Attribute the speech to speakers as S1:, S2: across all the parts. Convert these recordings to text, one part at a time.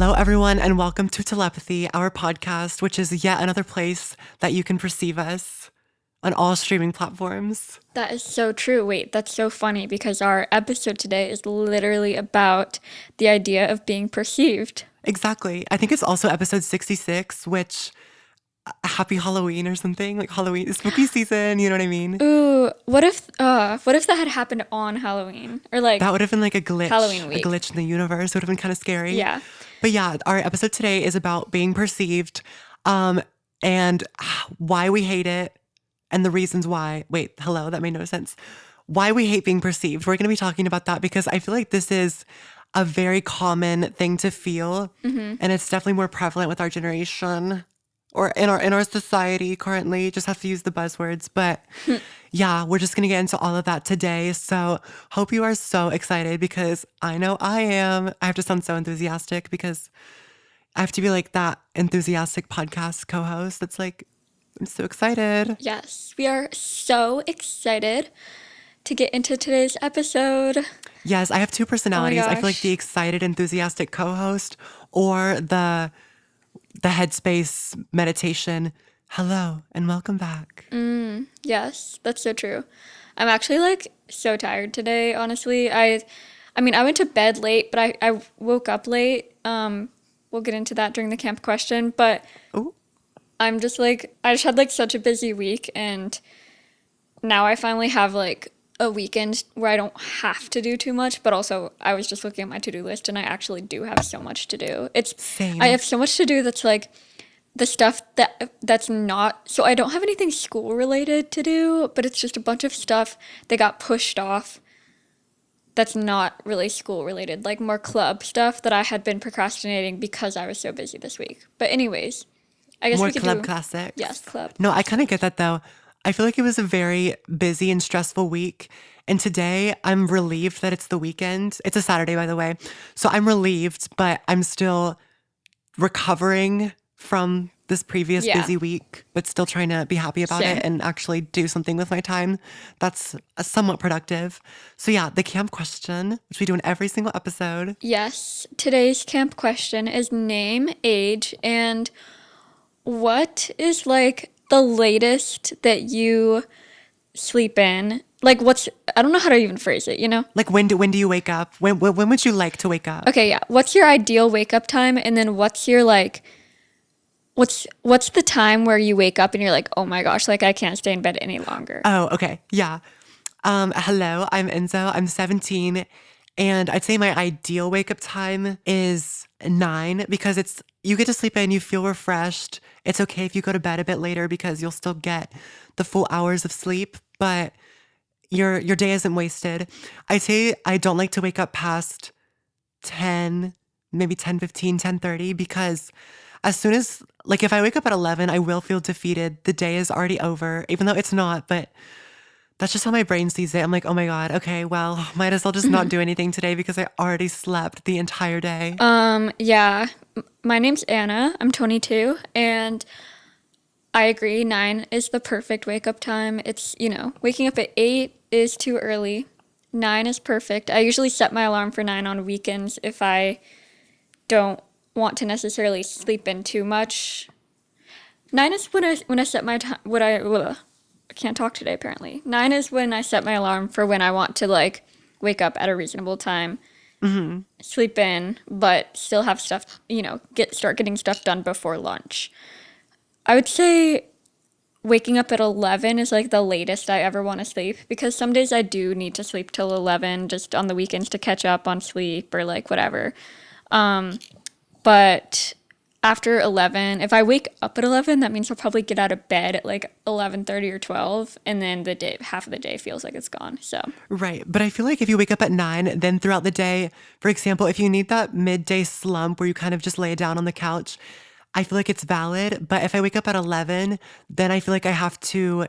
S1: Hello, everyone, and welcome to Telepathy, our podcast, which is yet another place that you can perceive us on all streaming platforms.
S2: That is so true. Wait, that's so funny because our episode today is literally about the idea of being perceived.
S1: Exactly. I think it's also episode 66, which happy Halloween or something, like Halloween, spooky season, you know what I mean?
S2: Ooh, what if that had happened on Halloween or like
S1: That would have been like
S2: Halloween
S1: a
S2: week?
S1: glitch in the universe. It would have been kind of scary.
S2: Yeah.
S1: But yeah, our episode today is about being perceived, um, and why we hate it and the reasons why. Wait, hello, that made no sense. Why we hate being perceived. We're going to be talking about that because I feel like this is a very common thing to feel, and it's definitely more prevalent with our generation or in our society currently. Just have to use the buzzwords, but yeah, we're just going to get into all of that today. So, hope you are so excited because I know I am. I have to sound so enthusiastic because I have to be like that enthusiastic podcast co-host that's like, I'm so excited.
S2: Yes, we are so excited to get into today's episode.
S1: Yes, I have two
S2: Oh my
S1: personalities. I feel like the
S2: gosh.
S1: excited enthusiastic co-host or the headspace meditation. Hello and welcome back.
S2: Yes, that's so true. I'm actually like so tired today, honestly. I mean, I went to bed late, but I woke up late. We'll get into that during the camp question, but
S1: Oh,
S2: I'm just like, I just had like such a busy week, and now I finally have like a weekend where I don't have to do too much, but also I was just looking at my to-do list and I actually do have so much to do. I
S1: same.
S2: have so much to do that's like the stuff that's not, so I don't have anything school related to do, but it's just a bunch of stuff that got pushed off that's not really school related, like more club stuff that I had been procrastinating because I was so busy this week. But anyways, I guess
S1: More
S2: we could
S1: club
S2: do, yes,
S1: classics.
S2: club.
S1: No, I kind of get that though. I feel like it was a very busy and stressful week. And today I'm relieved that it's the weekend. It's a Saturday, by the way. So I'm relieved, but I'm still recovering from this previous
S2: Yeah,
S1: busy week, but still trying to be happy about it
S2: same.
S1: and actually do something with my time that's somewhat productive. So, yeah, the camp question, which we do in every single episode.
S2: Yes, today's camp question is name, age, and what is like the latest that you sleep in? Like, I don't know how to even phrase it, you know?
S1: Like, when do you wake up? When would you like to wake up?
S2: Okay, yeah. What's your ideal wake up time? And then what's your like, what's the time where you wake up and you're like, oh my gosh, like I can't stay in bed any longer?
S1: Oh, okay. Yeah. Hello, I'm Enzo. I'm 17. And I'd say my ideal wake up time is 9 because you get to sleep in, you feel refreshed. It's okay if you go to bed a bit later because you'll still get the full hours of sleep, but your day isn't wasted. I'd say I don't like to wake up past 10, maybe 10:15, 10:30 because as soon as like if I wake up at 11, I will feel defeated. The day is already over, even though it's not, but that's just how my brain sees it. I'm like, oh my God, okay, well, might as well just not do anything today because I already slept the entire day.
S2: Yeah. My name's Anna. I'm 22, and I agree. 9 is the perfect wake up time. Waking up at 8 is too early. 9 is perfect. I usually set my alarm for 9 on weekends if I don't want to necessarily sleep in too much. 9 is when I set my time. I can't talk today apparently. 9 is when I set my alarm for when I want to like wake up at a reasonable time, sleep in, but still have stuff. Start getting stuff done before lunch. I would say waking up at 11 is like the latest I ever want to sleep because some days I do need to sleep till 11 just on the weekends to catch up on sleep or like whatever. But after 11, if I wake up at 11, that means I'll probably get out of bed at like 11:30 or 12, and then half of the day feels like it's gone. So,
S1: Right. But I feel like if you wake up at 9, then throughout the day, for example, if you need that midday slump where you kind of just lay down on the couch, I feel like it's valid. But if I wake up at 11, then I feel like I have to,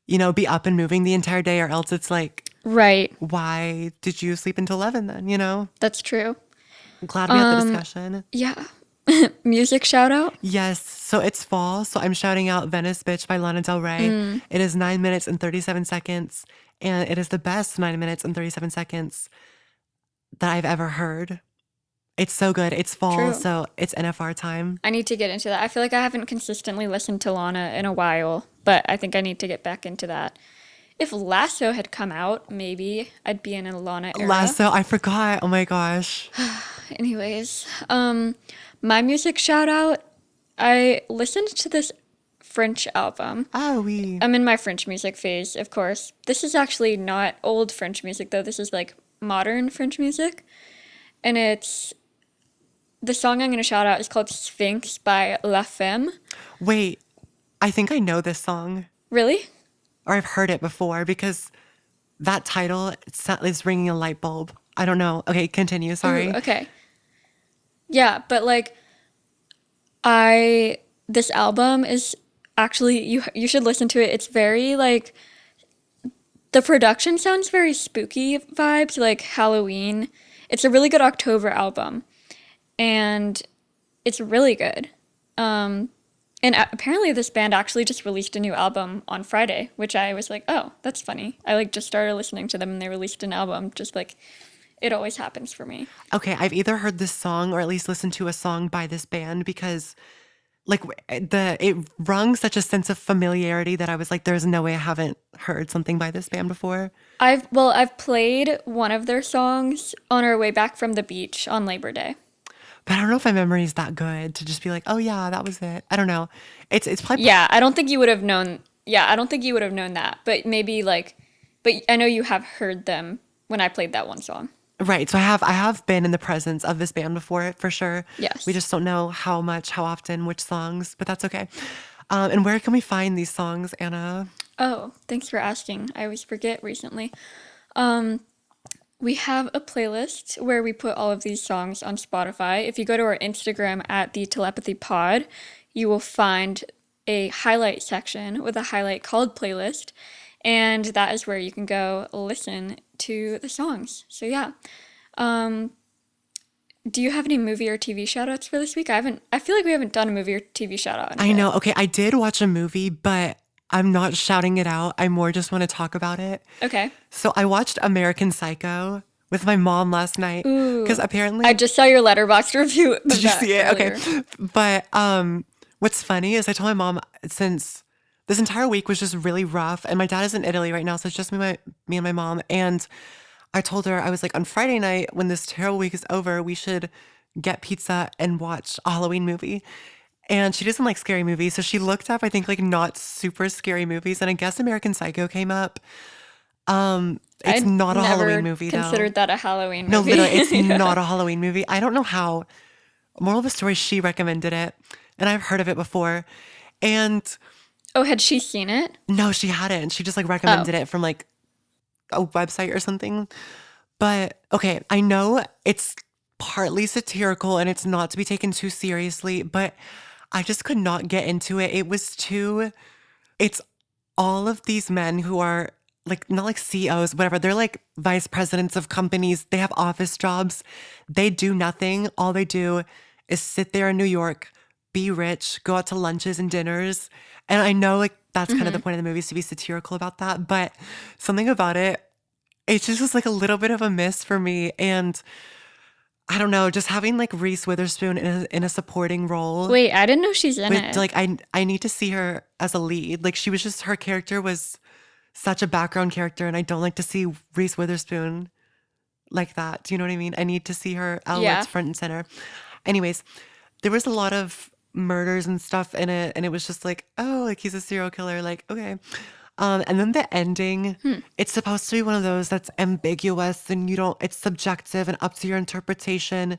S1: be up and moving the entire day, or else it's like,
S2: right,
S1: why did you sleep until 11 then?
S2: that's true.
S1: Glad we had the discussion.
S2: Yeah. Music shout out?
S1: Yes, so it's fall, so I'm shouting out Venice Bitch by Lana Del Rey. It is 9 minutes and 37 seconds, and it is the best 9 minutes and 37 seconds that I've ever heard. It's so good. It's fall,
S2: True.
S1: so it's NFR time.
S2: I need to get into that. I feel like I haven't consistently listened to Lana in a while, but I think I need to get back into that. If Lasso had come out, maybe I'd be in a Lana era.
S1: Lasso, I forgot. Oh my gosh.
S2: Anyways, my music shout out. I listened to this French album.
S1: Oh, we.
S2: I'm in my French music phase, of course. This is actually not old French music though. This is like modern French music. And it's the song I'm going to shout out is called Sphinx by La Femme.
S1: Wait, I think I know this song,
S2: Really?
S1: or I've heard it before because that title is ringing a light bulb. I don't know. Okay, continue.
S2: Ooh,
S1: Sorry.
S2: okay. Yeah, but like I this album is actually you should listen to it. It's very like the production sounds very spooky vibes, like Halloween. It's a really good October album, and it's really good. And apparently, this band actually just released a new album on Friday, which I was like, oh, that's funny. I like just started listening to them, and they released an album, just like it always happens for me.
S1: Okay, I've either heard this song or at least listened to a song by this band because like the it rung such a sense of familiarity that I was like, there's no way I haven't heard something by this band before.
S2: I've played one of their songs on our way back from the beach on Labor Day.
S1: But I don't know if my memory is that good to just be like, oh yeah, that was it. I don't know. It's probably
S2: Yeah, I don't think you would have known. Yeah, I don't think you would have known that. But maybe like, but I know you have heard them when I played that one song.
S1: right. So I have been in the presence of this band before for sure. We
S2: Yes.
S1: just don't know how much, how often, which songs, but that's okay. And where can we find these songs, Anna?
S2: Oh, thanks for asking. I always forget recently. We have a playlist where we put all of these songs on Spotify. If you go to our Instagram at the Telepathy Pod, you will find a highlight section with a highlight called playlist, and that is where you can go listen to the songs. So yeah, do you have any movie or TV shout outs for this week? I haven't. I feel like we haven't done a movie or TV shout out in a
S1: I
S2: bit.
S1: know. Okay, I did watch a movie, but I'm not shouting it out. I more just want to talk about it.
S2: Okay.
S1: So I watched American Psycho with my mom last night because apparently
S2: I just saw your letterbox review of
S1: did you
S2: that
S1: see it?
S2: earlier.
S1: Okay. But what's funny is I told my mom since this entire week was just really rough and my dad is in Italy right now, so it's just me and my mom. And I told her, I was like, on Friday night when this terrible week is over, we should get pizza and watch a Halloween movie. And she doesn't like scary movies. So she looked up, I think, like not super scary movies. And I guess American Psycho came up. It's
S2: I
S1: not a Halloween
S2: never
S1: movie though.
S2: considered that a Halloween
S1: No,
S2: movie.
S1: literally, it's
S2: Yeah.
S1: not a Halloween movie. I don't know how. Moral of the story, she recommended it, and I've heard of it before. And
S2: Oh, had she seen it?
S1: no, she hadn't. She just like
S2: Oh,
S1: recommended it from like a website or something. But okay, I know it's partly satirical and it's not to be taken too seriously, but I just could not get into it. It was too, it's all of these men who are like, not like CEOs, whatever. They're like vice presidents of companies. They have office jobs. They do nothing. All they do is sit there in New York, be rich, go out to lunches and dinners. And I know like that's kind of the point of the movie is to be satirical about that. But something about it, it just was like a little bit of a miss for me. And I don't know, just having like Reese Witherspoon in a supporting role
S2: wait, I didn't know she's in
S1: with
S2: it.
S1: like I need to see her as a lead. Like she was just her character was such a background character, and I don't like to see Reese Witherspoon like that. Do you know what I mean? I need to see her
S2: Yeah.
S1: outlets front and center. Anyways, there was a lot of murders and stuff in it, and it was just like, oh, like he's a serial killer. Like, okay. And then the ending, it's supposed to be one of those that's ambiguous and you don't, it's subjective and up to your interpretation.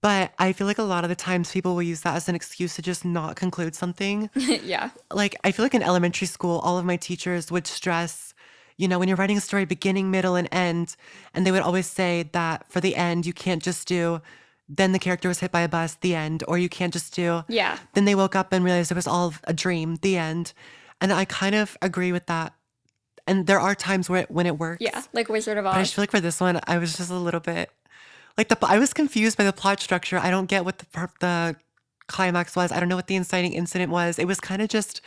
S1: But I feel like a lot of the times people will use that as an excuse to just not conclude something.
S2: Yeah.
S1: Like, I feel like in elementary school, all of my teachers would stress, you know, when you're writing a story, beginning, middle, and end. And they would always say that for the end, you can't just do, then the character was hit by a bus, the end. Or you can't just do,
S2: Yeah.
S1: then they woke up and realized it was all a dream, the end. And I kind of agree with that. And there are times where when it works.
S2: Yeah. Like Wizard of
S1: But I just
S2: Oz.
S1: feel like for this one, I was just a little bit like I was confused by the plot structure. I don't get what the climax was. I don't know what the inciting incident was. It was kind of just,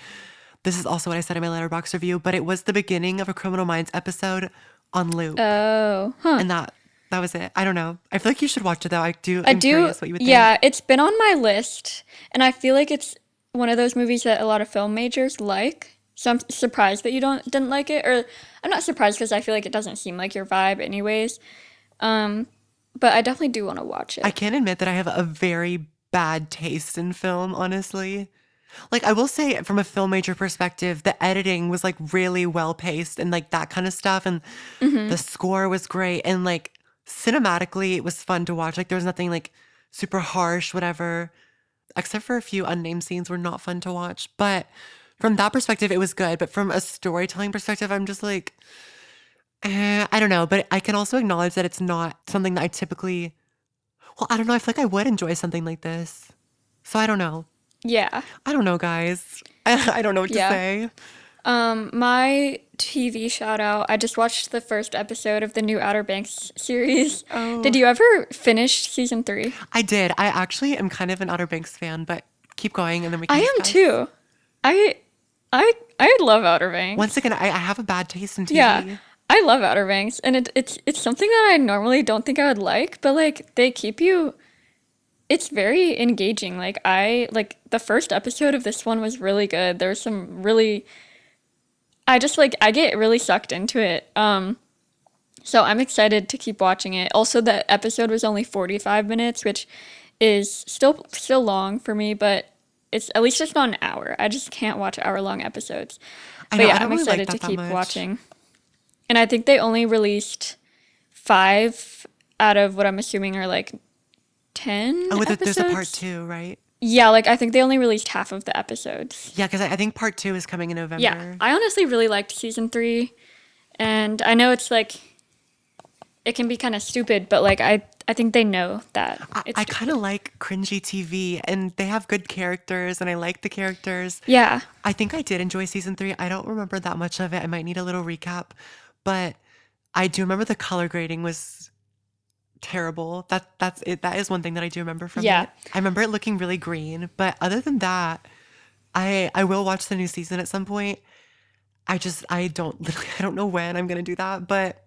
S1: this is also what I said in my Letterboxd review, but it was the beginning of a Criminal Minds episode on loop.
S2: Oh, huh.
S1: And that That was it. I don't know. I feel like you should watch it though.
S2: I
S1: I'm
S2: do,
S1: curious what you would think.
S2: yeah, it's been on my list, and I feel like it's one of those movies that a lot of film majors like. So I'm surprised that you didn't like it, or I'm not surprised because I feel like it doesn't seem like your vibe, anyways. Um, but I definitely do want to watch
S1: I
S2: it.
S1: can admit that I have a very bad taste in film, honestly. Like I will say from a film major perspective, the editing was like really well paced and like that kind of stuff and
S2: Hmm.
S1: the score was great and like cinematically it was fun to watch. Like there was nothing like super harsh, whatever, except for a few unnamed scenes were not fun to watch. But from that perspective, it was good. But from a storytelling perspective, I'm just like, I don't know. But I can also acknowledge that it's not something that I typically, well, I don't know. I feel like I would enjoy something like this. So I don't know.
S2: Yeah,
S1: I don't know, guys. I don't know what to
S2: yeah.
S1: say.
S2: My TV shout out, I just watched the first episode of the new Outer Banks series. Did
S1: Oh,
S2: you ever finish season 3?
S1: I did. I actually am kind of an Outer Banks fan, but keep going and then we
S2: I
S1: can
S2: am
S1: discuss.
S2: too. I I love Outer
S1: Once
S2: Banks.
S1: again, I have a bad taste in
S2: Yeah,
S1: TV.
S2: I love Outer Banks, and it's something that I normally don't think I would like, but like they keep you. It's very engaging. Like I like the first episode of this one was really good. There was some really. I just like I get really sucked into it. So I'm excited to keep watching it. Also, the episode was only 45 minutes, which is still long for me, but it's at least it's not an hour. I just can't watch hour-long episodes.
S1: I
S2: But
S1: know, I
S2: yeah,
S1: don't
S2: I'm
S1: really like
S2: excited to
S1: that
S2: keep
S1: much.
S2: watching. And I think they only released 5 out of what I'm assuming are like 10
S1: Oh, there's a part
S2: episodes.
S1: two, right?
S2: Yeah, like I think they only released half of the episodes.
S1: Yeah, because I think part two is coming in
S2: Yeah,
S1: November.
S2: I honestly really liked season 3, and I know it's like it can be kind of stupid, but like I think they know that it's
S1: I kind of
S2: stupid.
S1: like cringy TV and they have good characters and I like the characters.
S2: Yeah.
S1: I think I did enjoy season three. I don't remember that much of it. I might need a little recap, but I do remember the color grading was terrible. That's it. That is one thing that I do remember from
S2: Yeah.
S1: it. I remember it looking really green, but other than that, I will watch the new season at some point. I don't literally I don't know when I'm gonna do that. But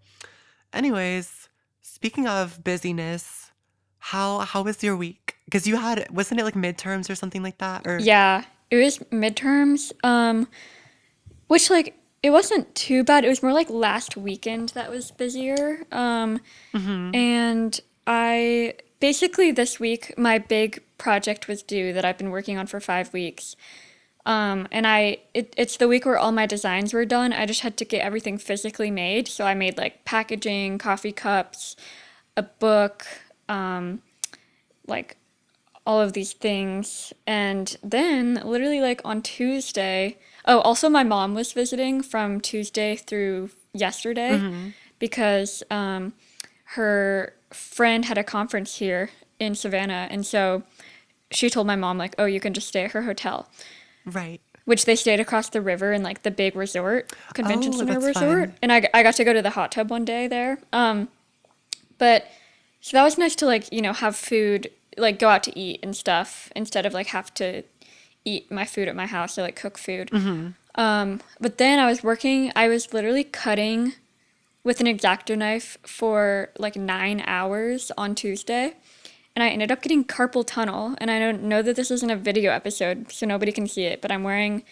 S1: anyways, speaking of busyness, how was your week? Because you had wasn't it like midterms or something like that? Or
S2: Yeah. It was midterms which like it wasn't too bad. It was more like last weekend that was busier. And I basically this week my big project was due that I've been working on for 5 weeks. And it's the week where all my designs were done. I just had to get everything physically made. So I made like packaging, coffee cups, a book, like all of these things. And then literally like on Tuesday, oh, also my mom was visiting from Tuesday through yesterday because her friend had a conference here in Savannah. And so she told my mom like, "Oh, you can just stay at her hotel."
S1: right.
S2: Which they stayed across the river in like the big resort, convention
S1: Oh,
S2: center
S1: that's
S2: resort.
S1: fun.
S2: And I got to go to the hot tub one day there. But so that was nice to like, have food, like go out to eat and stuff instead of like have to eat my food at my house or like cook food. But then I was literally cutting with an X-Acto knife for like 9 hours on Tuesday. And I ended up getting carpal tunnel. And I don't know that this isn't a video episode, so nobody can see it, but I'm wearing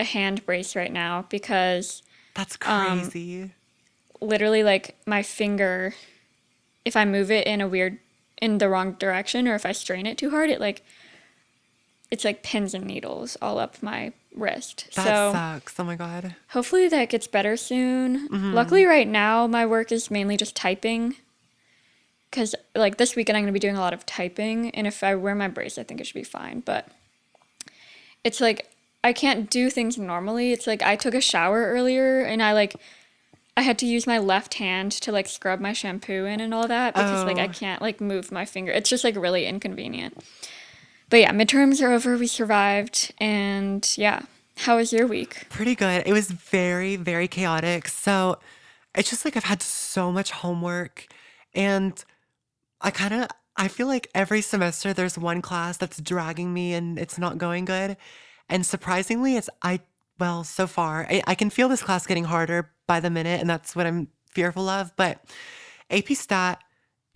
S2: a hand brace right now because
S1: That's crazy.
S2: literally like my finger, if I move it in the wrong direction or if I strain it too hard, it's like pins and needles all up my wrist.
S1: That
S2: So
S1: sucks. Oh my God.
S2: hopefully that gets better soon. Luckily, right now, my work is mainly just typing because, like, this weekend I'm going to be doing a lot of typing. And if I wear my brace, I think it should be fine. But it's like I can't do things normally. It's like I took a shower earlier and I had to use my left hand to like scrub my shampoo in and all that because like I
S1: Oh,
S2: can't like move my finger. It's just like really inconvenient. But yeah, midterms are over. We survived. And yeah, how was your week?
S1: pretty good. It was very, very chaotic. So it's just like I've had so much homework and I feel like every semester there's one class that's dragging me and it's not going good. And surprisingly, well, so far, I can feel this class getting harder by the minute, and that's what I'm fearful of. But AP Stat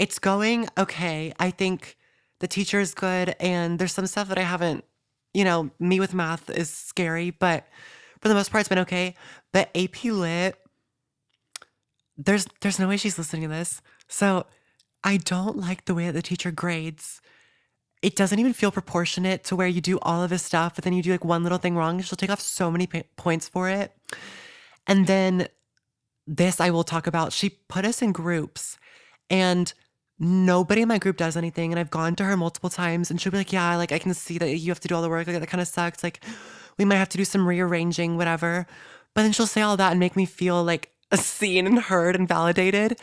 S1: It's going okay. I think the teacher is good, and there's some stuff that I haven't, me with math is scary, but for the most part, it's been okay. But AP Lit, there's no way she's listening to this. So I don't like the way that the teacher grades. It doesn't even feel proportionate to where you do all of this stuff, but then you do like one little thing wrong. She'll take off so many points for it. And then this I will talk about. She put us in groups, and nobody in my group does anything. And I've gone to her multiple times, and she'll be like, "Yeah, like I can see that you have to do all the work. Like that kind of sucks. Like we might have to do some rearranging, whatever." But then she'll say all that and make me feel like seen and heard and validated.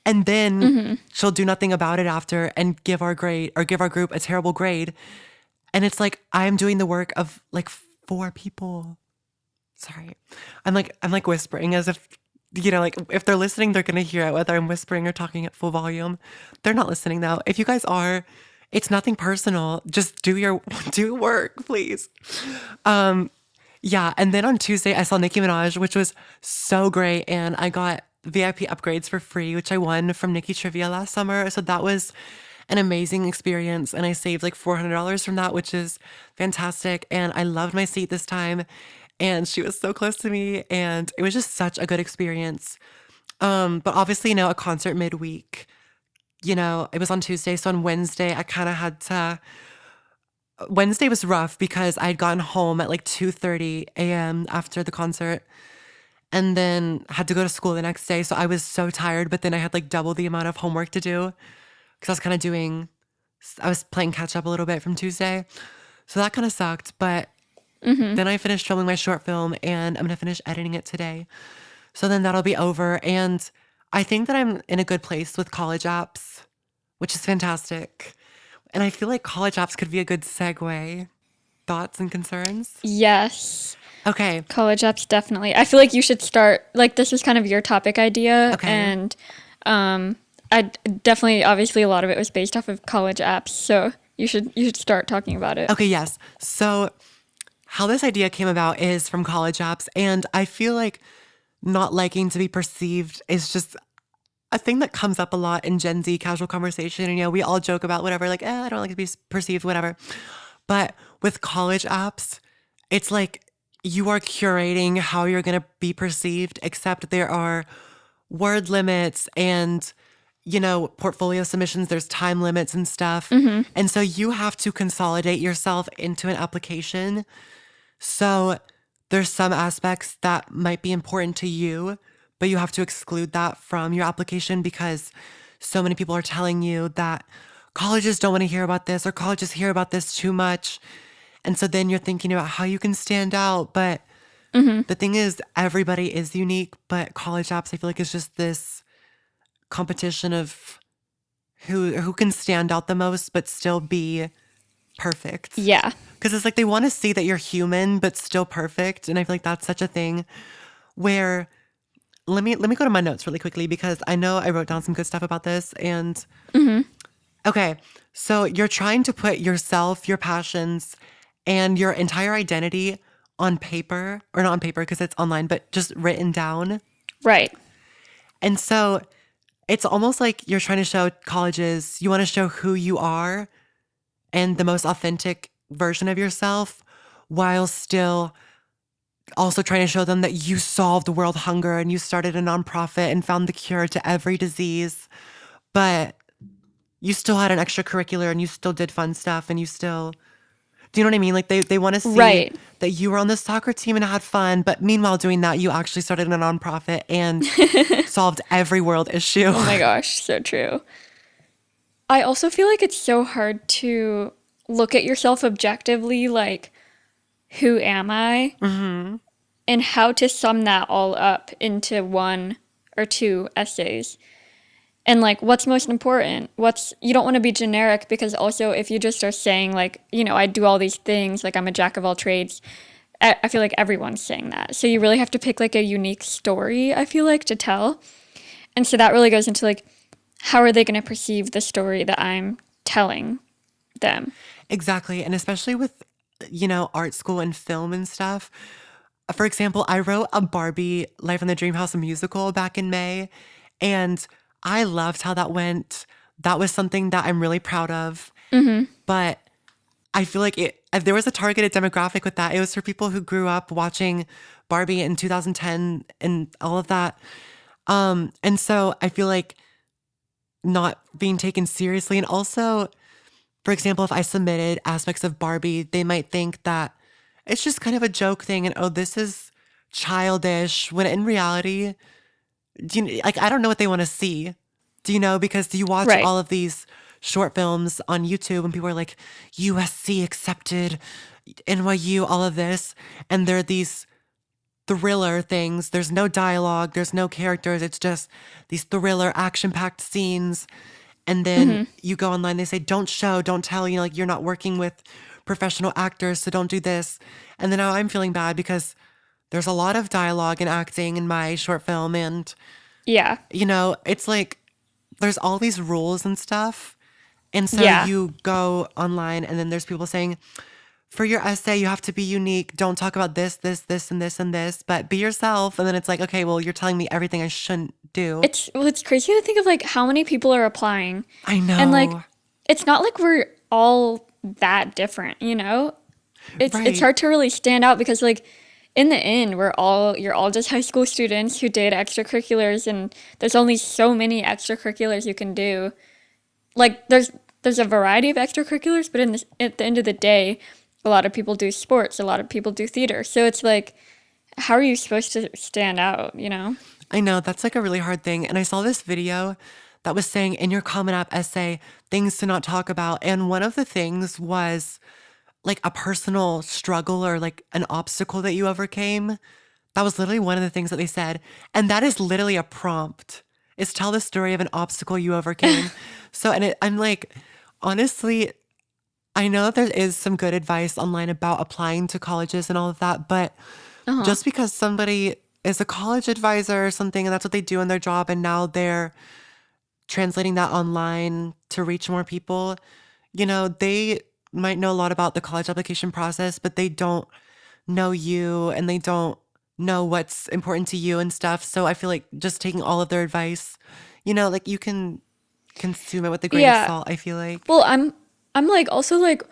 S1: And then she'll do nothing about it after and give our grade or give our group a terrible grade. And it's like I'm doing the work of like four people. Sorry. I'm like whispering as if like if they're listening, they're gonna hear it, whether I'm whispering or talking at full volume. They're not listening though. If you guys are, it's nothing personal. Just do your do work, please. Yeah, and then on Tuesday I saw Nicki Minaj, which was so great, and I got VIP upgrades for free, which I won from Nicki Trivia last summer. So that was an amazing experience, and I saved like $400 from that, which is fantastic. And I loved my seat this time, and she was so close to me, and it was just such a good experience. But obviously, a concert midweek. It was on Tuesday, so on Wednesday I kind of had to. Wednesday was rough because I'd gotten home at like 2:30 a.m. after the concert and then had to go to school the next day. So I was so tired, but then I had like double the amount of homework to do because I was playing catch up a little bit from Tuesday. So that kind of sucked. But then I finished filming my short film and I'm going to finish editing it today. So then that'll be over. And I think that I'm in a good place with college apps, which is fantastic. And I feel like college apps could be a good segue. Thoughts and concerns?
S2: Yes.
S1: Okay.
S2: College apps, definitely. I feel like you should start, like, this is kind of your topic idea.
S1: Okay.
S2: And I definitely, obviously, a lot of it was based off of college apps. So you should start talking about it.
S1: Okay, yes. So how this idea came about is from college apps. And I feel like not liking to be perceived is just a thing that comes up a lot in Gen Z casual conversation. And, we all joke about whatever, like, I don't like to be perceived, whatever. But with college apps, it's like you are curating how you're going to be perceived, except there are word limits and, portfolio submissions, there's time limits and stuff. And so you have to consolidate yourself into an application. So there's some aspects that might be important to you, but you have to exclude that from your application because so many people are telling you that colleges don't want to hear about this or colleges hear about this too much. And so then you're thinking about how you can stand out. But the thing is, everybody is unique, but college apps, I feel like, is just this competition of who can stand out the most but still be perfect.
S2: Yeah.
S1: Because it's like they want to see that you're human but still perfect. And I feel like that's such a thing where let me go to my notes really quickly because I know I wrote down some good stuff about this. And okay, so you're trying to put yourself, your passions, and your entire identity on paper, or not on paper because it's online, but just written down.
S2: Right.
S1: And so it's almost like you're trying to show colleges, you want to show who you are and the most authentic version of yourself while still also trying to show them that you solved world hunger and you started a nonprofit and found the cure to every disease. But you still had an extracurricular and you still did fun stuff and you still, do you know what I mean? Like they want to see
S2: Right.
S1: that you were on the soccer team and had fun, but meanwhile doing that, you actually started a nonprofit and solved every world issue.
S2: Oh my gosh, so true. I also feel like it's so hard to look at yourself objectively, like, who am I? And how to sum that all up into one or two essays. And like, what's most important? You don't want to be generic because also if you just are saying like, I do all these things, like I'm a jack of all trades, I feel like everyone's saying that. So you really have to pick like a unique story, I feel like, to tell. And so that really goes into like, how are they going to perceive the story that I'm telling them?
S1: Exactly. And especially with, art school and film and stuff. For example, I wrote a Barbie Life in the Dream House musical back in May, and I loved how that went. that was something that I'm really proud of. But I feel like if there was a targeted demographic with that, it was for people who grew up watching Barbie in 2010 and all of that. And so I feel like not being taken seriously. And also, for example, if I submitted aspects of Barbie, they might think that it's just kind of a joke thing and, oh, this is childish. When in reality, like, I don't know what they want to see. Do you know? Because you watch
S2: Right.
S1: all of these short films on YouTube and people are like, USC accepted, NYU, all of this. And there are these thriller things. There's no dialogue, there's no characters. It's just these thriller, action packed scenes. And then you go online, they say, don't show, don't tell, like you're not working with professional actors, so don't do this. And then now I'm feeling bad because there's a lot of dialogue and acting in my short film. And,
S2: Yeah.
S1: it's like there's all these rules and stuff. And so
S2: Yeah.
S1: you go online and then there's people saying, for your essay, you have to be unique. Don't talk about this, this, this, and this, and this, but be yourself. And then it's like, okay, well, you're telling me everything I shouldn't do.
S2: It's crazy to think of like how many people are applying.
S1: I know.
S2: And like it's not like we're all that different, you know? It's
S1: Right.
S2: hard to really stand out because like in the end you're all just high school students who did extracurriculars, and there's only so many extracurriculars you can do. Like there's a variety of extracurriculars, but at the end of the day, a lot of people do sports, a lot of people do theater. So it's like, how are you supposed to stand out, you know?
S1: I know that's like a really hard thing. And I saw this video that was saying in your Common App essay, things to not talk about. And one of the things was like a personal struggle or like an obstacle that you overcame. That was literally one of the things that they said. And that is literally a prompt. Is tell the story of an obstacle you overcame. I'm like, honestly, I know there is some good advice online about applying to colleges and all of that, but just because somebody is a college advisor or something and that's what they do in their job and now they're translating that online to reach more people, they might know a lot about the college application process, but they don't know you and they don't know what's important to you and stuff. So I feel like just taking all of their advice, like you can consume it with a grain of
S2: Yeah.
S1: salt, I feel like.
S2: Well, I'm like also like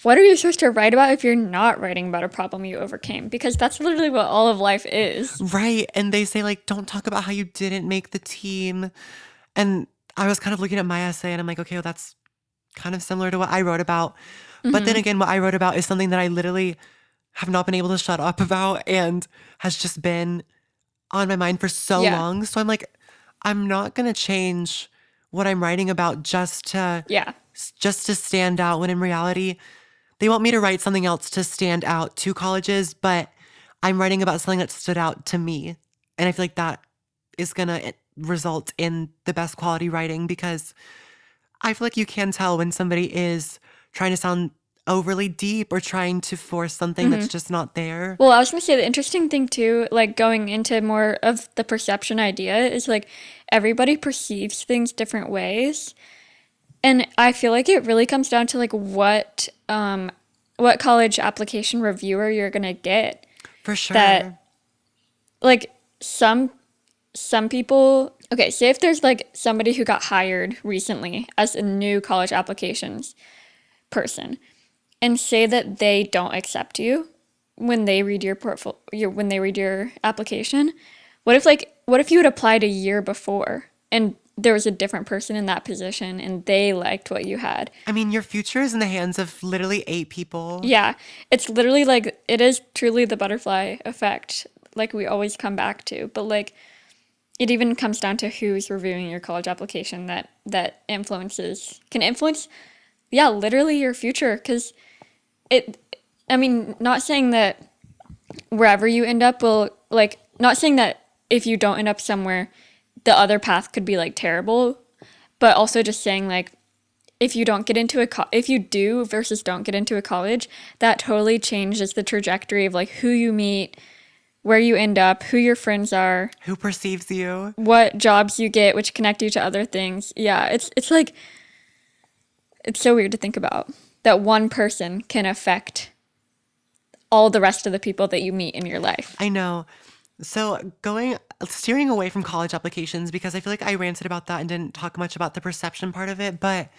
S2: what are you supposed to write about if you're not writing about a problem you overcame? Because that's literally what all of life is.
S1: Right. And they say, like, don't talk about how you didn't make the team. And I was kind of looking at my essay and I'm like, okay, well, that's kind of similar to what I wrote about. But then again, what I wrote about is something that I literally have not been able to shut up about and has just been on my mind for so
S2: Yeah.
S1: long. So I'm like, I'm not going to change what I'm writing about just to
S2: Yeah.
S1: stand out when in reality they want me to write something else to stand out to colleges, but I'm writing about something that stood out to me. And I feel like that is going to result in the best quality writing because I feel like you can tell when somebody is trying to sound overly deep or trying to force something that's just not there.
S2: Well, I was gonna say the interesting thing too, like going into more of the perception idea, is like everybody perceives things different ways. And I feel like it really comes down to like what college application reviewer you're gonna get.
S1: For sure.
S2: That like some people, okay, say if there's like somebody who got hired recently as a new college applications person, and say that they don't accept you when they read your when they read your application. What if you had applied a year before and there was a different person in that position and they liked what you had?
S1: I mean, your future is in the hands of literally 8 people.
S2: Yeah, it's literally like it is truly the butterfly effect, like we always come back to. But like it even comes down to who's reviewing your college application that can influence, yeah, literally your future. Because I mean, not saying that wherever you end up will, like, not saying that if you don't end up somewhere, the other path could be like terrible, but also just saying like, if you don't get into if you do versus don't get into a college, that totally changes the trajectory of like who you meet, where you end up, who your friends are,
S1: Who perceives you?
S2: what jobs you get, which connect you to other things. Yeah, it's like, it's so weird to think about that one person can affect all the rest of the people that you meet in your life.
S1: I know. So going steering away from college applications because I feel like I ranted about that and didn't talk much about the perception part of it. But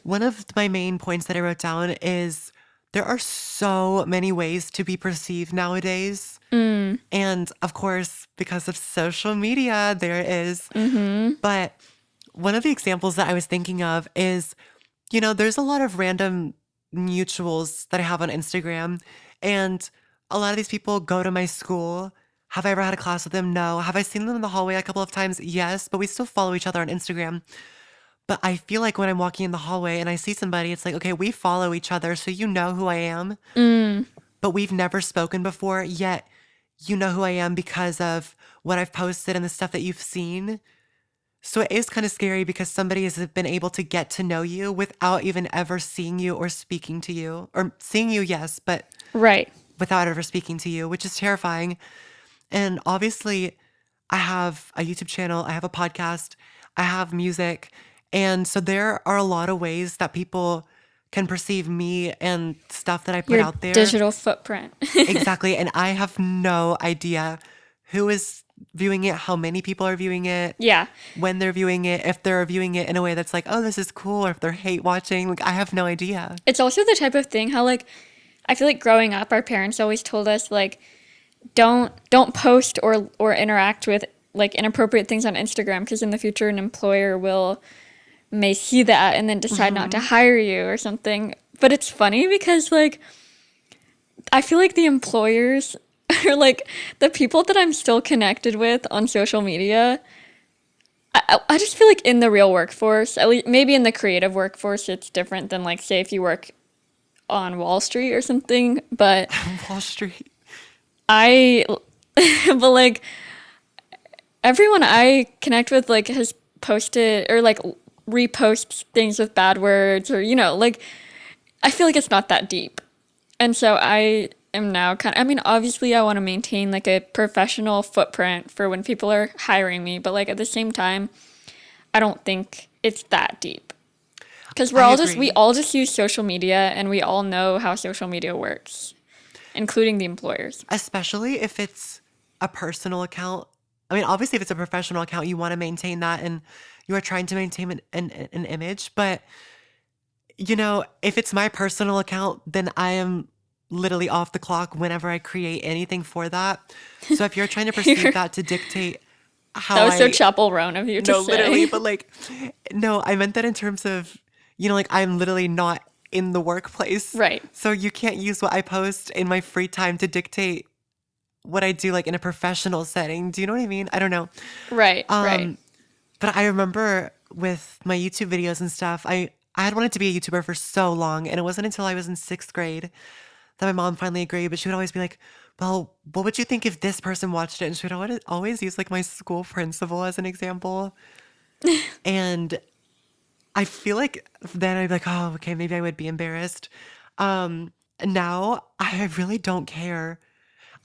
S1: one of my main points that I wrote down is there are so many ways to be perceived nowadays. And of course, because of social media, there is. But one of the examples that I was thinking of is, there's a lot of random mutuals that I have on Instagram. And a lot of these people go to my school. Have I ever had a class with them? No. Have I seen them in the hallway a couple of times? Yes. But we still follow each other on Instagram. But I feel like when I'm walking in the hallway and I see somebody, it's like, okay, we follow each other, so you know who I am. But we've never spoken before, yet you know who I am because of what I've posted and the stuff that you've seen. So it is kind of scary because somebody has been able to get to know you without even ever seeing you or speaking to you. Or seeing you, yes, but
S2: Right.
S1: without ever speaking to you, which is terrifying. And obviously, I have a YouTube channel, I have a podcast, I have music. And so there are a lot of ways that people can perceive me and stuff that I put
S2: Your
S1: out there.
S2: digital footprint.
S1: Exactly. And I have no idea who is viewing it, how many people are viewing it,
S2: Yeah.
S1: when they're viewing it, if they're viewing it in a way that's like, oh, this is cool, or if they're hate watching. Like, I have no idea.
S2: It's also the type of thing how like I feel like growing up our parents always told us like don't post or interact with like inappropriate things on Instagram because in the future an employer may see that and then decide not to hire you or something. But it's funny because like I feel like the employers are like the people that I'm still connected with on social media. I just feel like in the real workforce, at least maybe in the creative workforce, it's different than like say if you work on Wall Street or something. But
S1: Wall Street.
S2: but like everyone I connect with like has posted or like reposts things with bad words or like I feel like it's not that deep. And so I am now I mean obviously I want to maintain like a professional footprint for when people are hiring me, but like at the same time I don't think it's that deep. Cuz we
S1: agree.
S2: all just use social media and we all know how social media works, including the employers.
S1: Especially if it's a personal account. I mean, obviously, if it's a professional account, you want to maintain that and you are trying to maintain an image. But, if it's my personal account, then I am literally off the clock whenever I create anything for that. So if you're trying to perceive that to dictate how
S2: That was so
S1: I,
S2: Chapel Roan of you to
S1: no, literally,
S2: say.
S1: but like, no, I meant that in terms of, like I'm literally not in the workplace.
S2: Right.
S1: So you can't use what I post in my free time to dictate what I do like in a professional setting. Do you know what I mean? I don't know.
S2: Right.
S1: Um, but I remember with my YouTube videos and stuff, I had wanted to be a YouTuber for so long, and it wasn't until I was in 6th grade that my mom finally agreed. But she would always be like, "Well, what would you think if this person watched it?" And she would always use like my school principal as an example. And I feel like then I'd be like, "Oh, okay, maybe I would be embarrassed." Now I really don't care.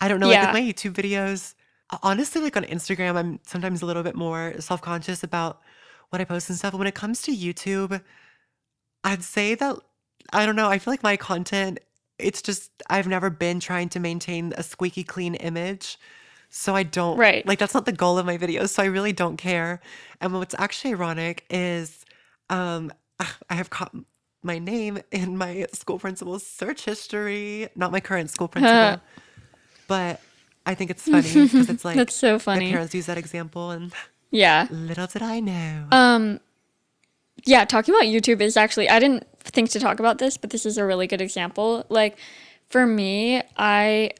S1: I don't know, like with
S2: Yeah.
S1: my YouTube videos, honestly, like on Instagram, I'm sometimes a little bit more self-conscious about what I post and stuff. But when it comes to YouTube, I'd say that, I don't know, I feel like my content, it's just, I've never been trying to maintain a squeaky clean image. So I don't,
S2: Right.
S1: like, that's not the goal of my videos. So I really don't care. And what's actually ironic is, um, I have caught my name in my school principal's search history, not my current school principal. But I think it's funny because it's like
S2: That's so
S1: my
S2: funny.
S1: parents use that example, and
S2: Yeah.
S1: little did I know.
S2: Yeah, talking about YouTube is actually I didn't think to talk about this, but this is a really good example. Like for me, I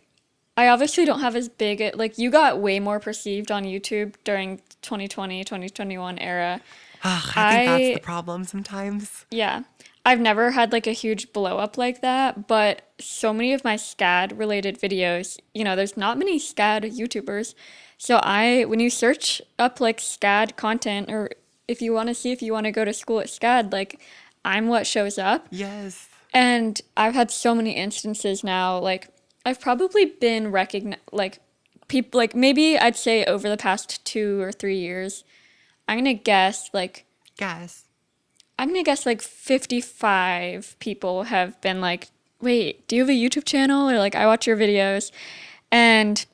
S2: obviously don't have as big like you got way more perceived on YouTube during 2020, 2021 era.
S1: Ugh, I think that's the
S2: I
S1: problem sometimes.
S2: Yeah. I've never had like a huge blow up like that, but so many of my SCAD related videos, there's not many SCAD YouTubers. So when you search up like SCAD content, or if you want to see if you want to go to school at SCAD, like I'm what shows up.
S1: Yes.
S2: And I've had so many instances now, like I've probably been recognized, like people, like maybe I'd say over the past 2 or 3 years, I'm gonna guess like
S1: Guess.
S2: I'm gonna guess like 55 people have been like, wait, do you have a YouTube channel? Or like, I watch your videos. And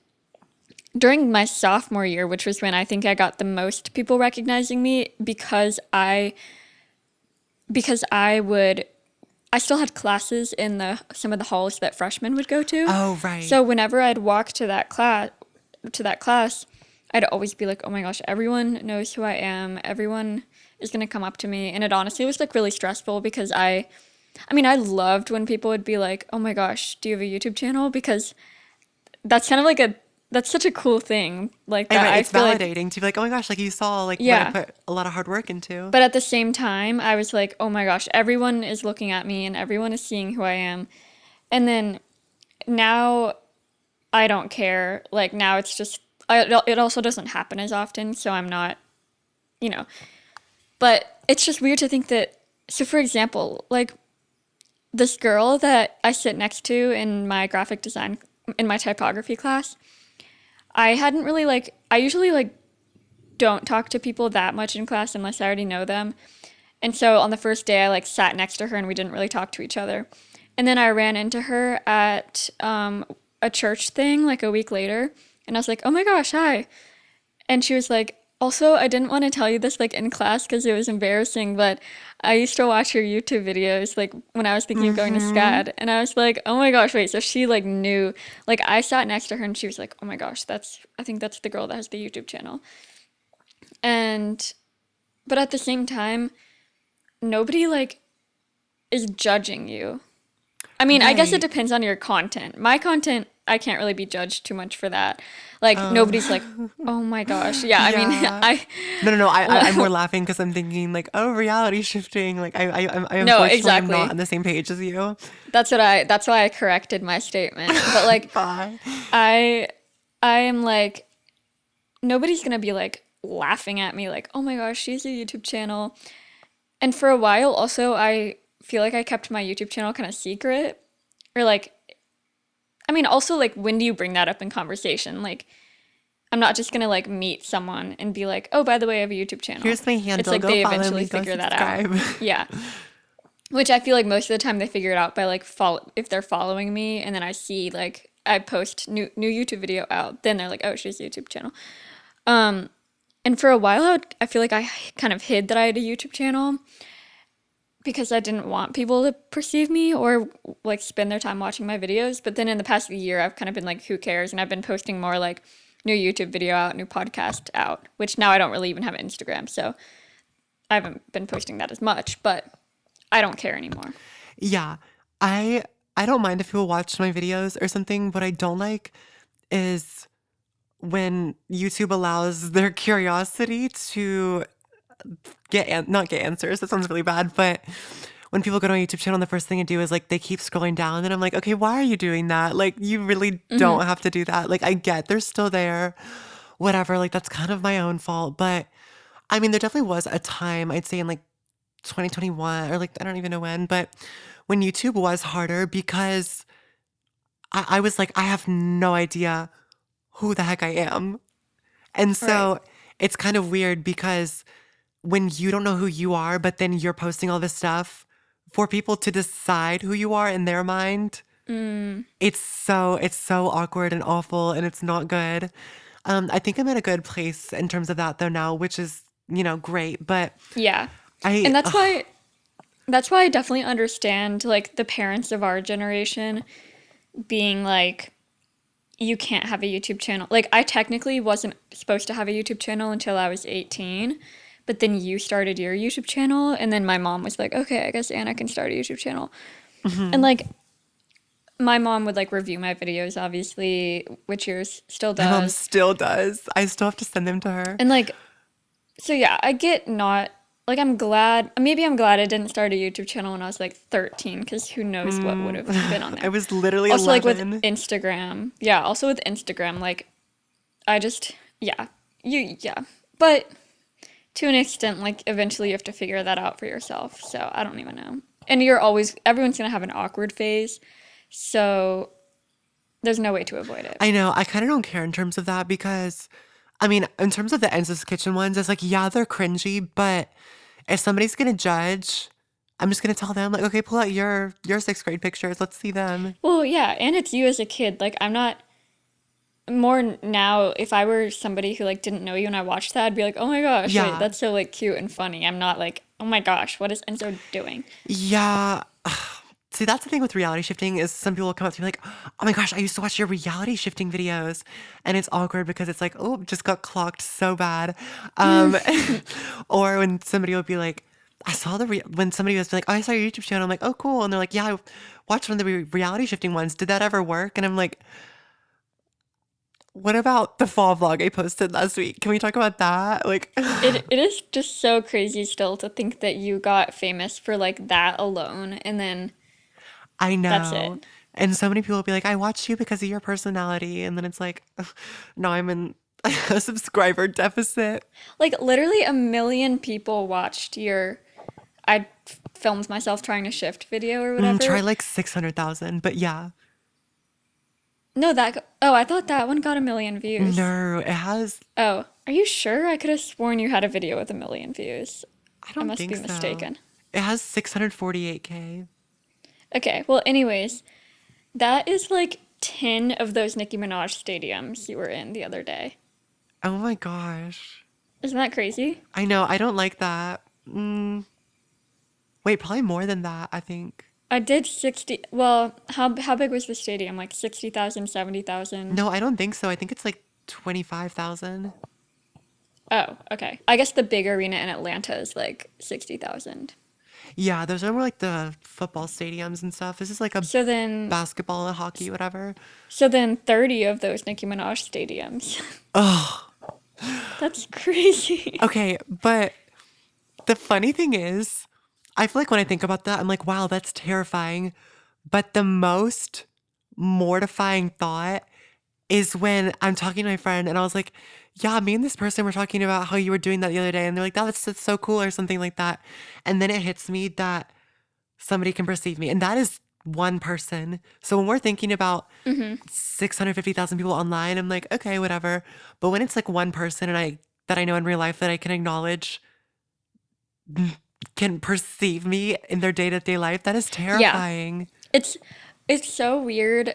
S2: during my sophomore year, which was when I think I got the most people recognizing me because I still had classes in the some of the halls that freshmen would go to.
S1: Oh, right.
S2: So whenever I'd walk to that class, I'd always be like, "Oh my gosh, everyone knows who I am. Everyone is going to come up to me." And it honestly was like really stressful because I mean, I loved when people would be like, "Oh my gosh, do you have a YouTube channel?" Because that's kind of like that's such a cool thing. Like
S1: I
S2: that
S1: bet
S2: I
S1: it's
S2: feel like
S1: validating to be like, oh my gosh, like you saw like what I
S2: yeah.
S1: put a lot of hard work into.
S2: But at the same time, I was like, "Oh my gosh, everyone is looking at me and everyone is seeing who I am." And then now I don't care. Like now it's just it also doesn't happen as often, so I'm not, you know. But it's just weird to think that so for example, like this girl that I sit next to in my graphic design in my typography class, I hadn't really like I usually like don't talk to people that much in class unless I already know them. And so on the first day I like sat next to her and we didn't really talk to each other. And then I ran into her at a church thing like a week later and I was like, "Oh my gosh, hi." And she was like, "Also, I didn't want to tell you this like in class because it was embarrassing, but I used to watch your YouTube videos like when I was thinking of going to SCAD." And I was like, "Oh my gosh, wait." So she like knew, like I sat next to her and she was like, "Oh my gosh, I think that's the girl that has the YouTube channel." And but at the same time, nobody like is judging you. I mean, I guess it
S1: Right.
S2: depends on your content. My content, I can't really be judged too much for that. Like
S1: Um,
S2: nobody's like, "Oh my gosh." Yeah, I mean,
S1: yeah.
S2: I
S1: No. I'm more laughing because I'm thinking like, oh, reality shifting. Like I
S2: no,
S1: unfortunately am not
S2: exactly.
S1: on the same page as you.
S2: That's why I corrected my statement. But like
S1: Bye.
S2: I I am like nobody's going to be like laughing at me like, "Oh my gosh, she has a YouTube channel." And for a while also I feel like I kept my YouTube channel kind of secret or like I mean also like when do you bring that up in conversation? Like I'm not just gonna like meet someone and be like, "Oh, by the way, I have a YouTube channel."
S1: Here's my
S2: It's
S1: handle.
S2: like
S1: Go
S2: they
S1: follow
S2: eventually
S1: me. Go
S2: figure that out.
S1: subscribe.
S2: Yeah. Which I feel like most of the time they figure it out by like follow if they're following me and then I see like I post new YouTube video out, then they're like, "Oh, she has a YouTube channel." And for a while I feel like I kind of hid that I had a YouTube channel because I didn't want people to perceive me or like spend their time watching my videos. But then in the past year, I've kind of been like, who cares? And I've been posting more like new YouTube video out, new podcast out, which now I don't really even have Instagram. So I haven't been posting that as much, but I don't care anymore.
S1: Yeah. I I don't mind if people watch my videos or something. What I don't like is when YouTube allows their curiosity to not get answers. That sounds really bad, but when people go to my YouTube channel, the first thing I do is like they keep scrolling down, and I'm like, okay, why are you doing that? Like, you really don't have to do that. Like, I get they're still there, whatever. Like, that's kind of my own fault. But I mean, there definitely was a time, I'd say in like 2021 or like, I don't even know when, but when YouTube was harder because I was like, I have no idea who the heck I am. And
S2: Right.
S1: so it's kind of weird because when you don't know who you are, but then you're posting all this stuff for people to decide who you are in their mind, it's so awkward and awful and it's not good. I think I'm in a good place in terms of that though now, which is, great. But
S2: Yeah.
S1: I
S2: And that's why I definitely understand like the parents of our generation being like, you can't have a YouTube channel. Like, I technically wasn't supposed to have a YouTube channel until I was 18, but then you started your YouTube channel, and then my mom was like, "Okay, I guess Anna can start a YouTube channel." And
S1: mhm.
S2: like, my mom would like review my videos, obviously, which yours still
S1: My mom
S2: does.
S1: still does. I still have to send them to her.
S2: And like, so yeah, I get not like maybe I'm glad I didn't start a YouTube channel when I was like 13 because who knows what would
S1: Mm,
S2: have been on
S1: I
S2: there.
S1: was literally
S2: Also, like with
S1: 11.
S2: Instagram, yeah, also with Instagram, like I just, yeah, yeah. But to an extent, like eventually you have to figure that out for yourself. So I don't even know. And everyone's gonna have an awkward phase. So there's no way to avoid it.
S1: I know. I kind of don't care in terms of that because, I mean, in terms of the Enzo's Kitchen ones, it's like, yeah, they're cringy, but if somebody's gonna judge, I'm just gonna tell them like, okay, pull out your sixth grade pictures. Let's see them.
S2: Well, yeah, and it's you as a kid. Like, I'm not, more now, if I were somebody who like didn't know you and I watched that, I'd be like, oh my gosh, wait,
S1: Yeah.
S2: that's so like cute and funny. I'm not like, oh my gosh, what is Enzo doing?
S1: Yeah. See, that's the thing with reality shifting is some people will come up to me like, "Oh my gosh, I used to watch your reality shifting videos." And it's awkward because it's like, "Oh, just got clocked so bad." Um, or when somebody will be like, I saw when somebody was like, "Oh, I saw your YouTube channel." I'm like, "Oh, cool." And they're like, "Yeah, I watched one of the reality shifting ones. Did that ever work?" And I'm like, "What about the fall vlog I posted last week? Can we talk about that?" Like,
S2: It is just so crazy still to think that you got famous for like that alone and then
S1: I
S2: that's
S1: know.
S2: it.
S1: And so many people will be like, I watched you because of your personality. And then it's like, no, I'm in a subscriber deficit.
S2: Like literally a million people watched your I filmed myself trying to shift video or
S1: Try
S2: whatever.
S1: like 600,000. But yeah,
S2: No, oh, I thought that one got a million views.
S1: no, it has,
S2: Oh, are you sure? I could have sworn you had a video with a million views.
S1: I
S2: I
S1: don't
S2: must
S1: think
S2: be
S1: so.
S2: mistaken.
S1: It has 648K.
S2: Okay, well, anyways, that is like 10 of those Nicki Minaj stadiums you were in the other day.
S1: Oh my gosh.
S2: Isn't that crazy?
S1: I know, I don't like that. Wait, probably more than that, I think.
S2: I did 60. Well, how big was the stadium? Like 60,000, 70,000.
S1: No, I don't think so. I think it's like 25,000.
S2: Oh, okay. I guess the big arena in Atlanta is like 60,000.
S1: Yeah, those are more like the football stadiums and stuff. This is like a
S2: So then
S1: basketball and hockey, whatever.
S2: so then 30 of those Nicki Minaj stadiums.
S1: Oh,
S2: That's crazy.
S1: okay. But the funny thing is, I feel like when I think about that, I'm like, wow, that's terrifying. But the most mortifying thought is when I'm talking to my friend and I was like, yeah, me and this person were talking about how you were doing that the other day. And they're like, that's so cool or something like that. And then it hits me that somebody can perceive me. And that is one person. So when we're thinking about 650,000 people online, I'm like, okay, whatever. But when it's like one person and that I know in real life that I can acknowledge can perceive me in their day-to-day life, that is
S2: Yeah.
S1: terrifying.
S2: It's it's so weird.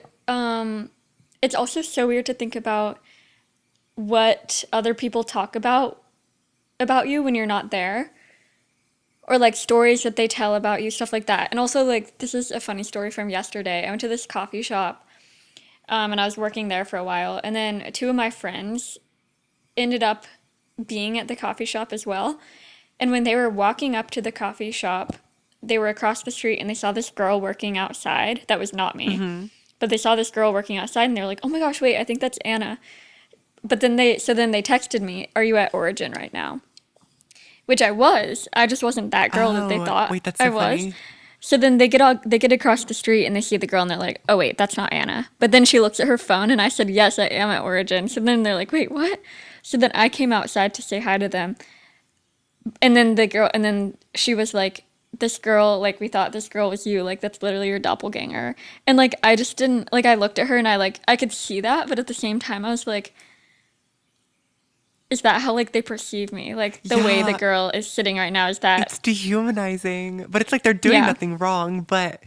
S2: It's also so weird to think about what other people talk about you when you're not there, or like stories that they tell about you, stuff like that. And also, like, this is a funny story from yesterday. I went to this coffee shop, and I was working there for a while, and then two of my friends ended up being at the coffee shop as well. And when they were walking up to the coffee shop, they were across the street and they saw this girl working outside. That was not me. But they saw this girl working outside and they were like, "Oh my gosh, wait, I think that's Anna." But then they texted me, "Are you at Origin right now?" Which I was. I just wasn't that girl that they
S1: Oh,
S2: thought
S1: wait, that's
S2: I
S1: so
S2: was.
S1: funny.
S2: So then they get across the street and they see the girl and they're like, "Oh wait, that's not Anna." But then she looks at her phone and I said, "Yes, I am at Origin." So then they're like, "Wait, what?" So then I came outside to say hi to them. And then she was like, "This girl, like we thought this girl was you, like that's literally your doppelganger." And like I just didn't like I looked at her and I could see that, but at the same time I was like, is that how like they perceive me? Like the way the
S1: Yeah,
S2: girl is sitting right now, is that
S1: it's dehumanizing, but it's like they're doing
S2: yeah.
S1: nothing wrong, but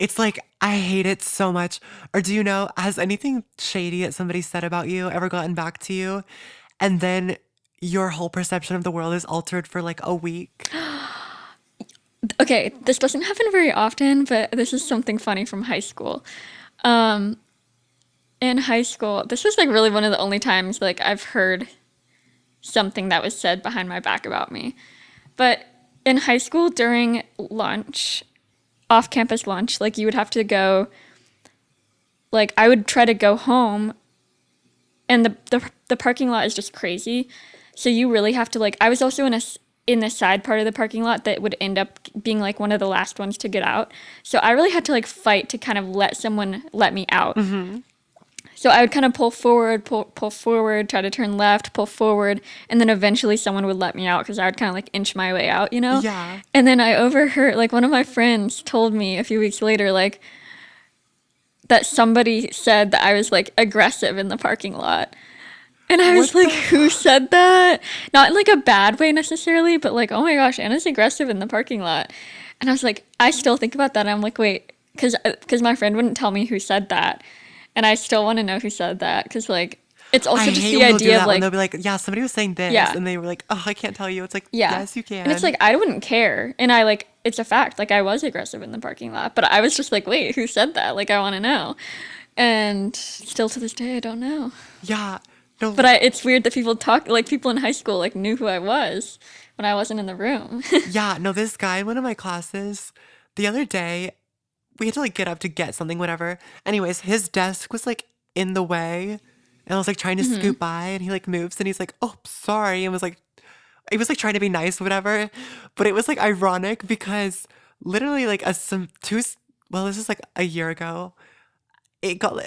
S1: it's like I hate it so much. Or do you know, has anything shady that somebody said about you ever gotten back to you? And then your whole perception of the world is altered for like a week?
S2: Okay, this doesn't happen very often, but this is something funny from high school. In high school, this was like really one of the only times like I've heard something that was said behind my back about me. But in high school during lunch, off-campus lunch, like you would have to go like I would try to go home and the parking lot is just crazy. So you really have to like I was also in the side part of the parking lot that would end up being like one of the last ones to get out. So I really had to like fight to kind of let someone let me out. So I would kind of pull forward, pull forward, try to turn left, pull forward, and then eventually someone would let me out because I would kind of like inch my way out, you know?
S1: Yeah.
S2: And then I overheard, like, one of my friends told me a few weeks later, like, that somebody said that I was like aggressive in the parking lot. And I was
S1: What
S2: like,
S1: the?
S2: who said that? Not in like a bad way necessarily, but like, oh my gosh, Anna's aggressive in the parking lot. And I was like, I still think about that. I'm like, wait, because my friend wouldn't tell me who said that. And I still want to know who said that because, like, it's
S1: I
S2: also just
S1: hate
S2: the
S1: when they'll do
S2: idea of
S1: that when
S2: like,
S1: they'll be like, yeah, somebody was saying this,
S2: yeah,
S1: and they were like, oh, I can't tell you. It's like,
S2: yeah.
S1: yes, you
S2: And it's
S1: can.
S2: like, I wouldn't care. And I like, it's a fact. Like, I was aggressive in the parking lot, but I was just like, wait, who said that? Like, I want to know. And still to this day, I don't know.
S1: Yeah. No,
S2: But it's weird that people talk, like, people in high school, like, knew who I was when I wasn't in the room.
S1: yeah, no, this guy in one of my classes the other day, we had to like get up to get something, whatever. Anyways, his desk was like in the way, and I was like trying to scoot by, and he like moves, and he's like, "Oh, sorry," and was like, he was like trying to be nice, whatever. But it was like ironic because literally like well, this is like a year ago. It got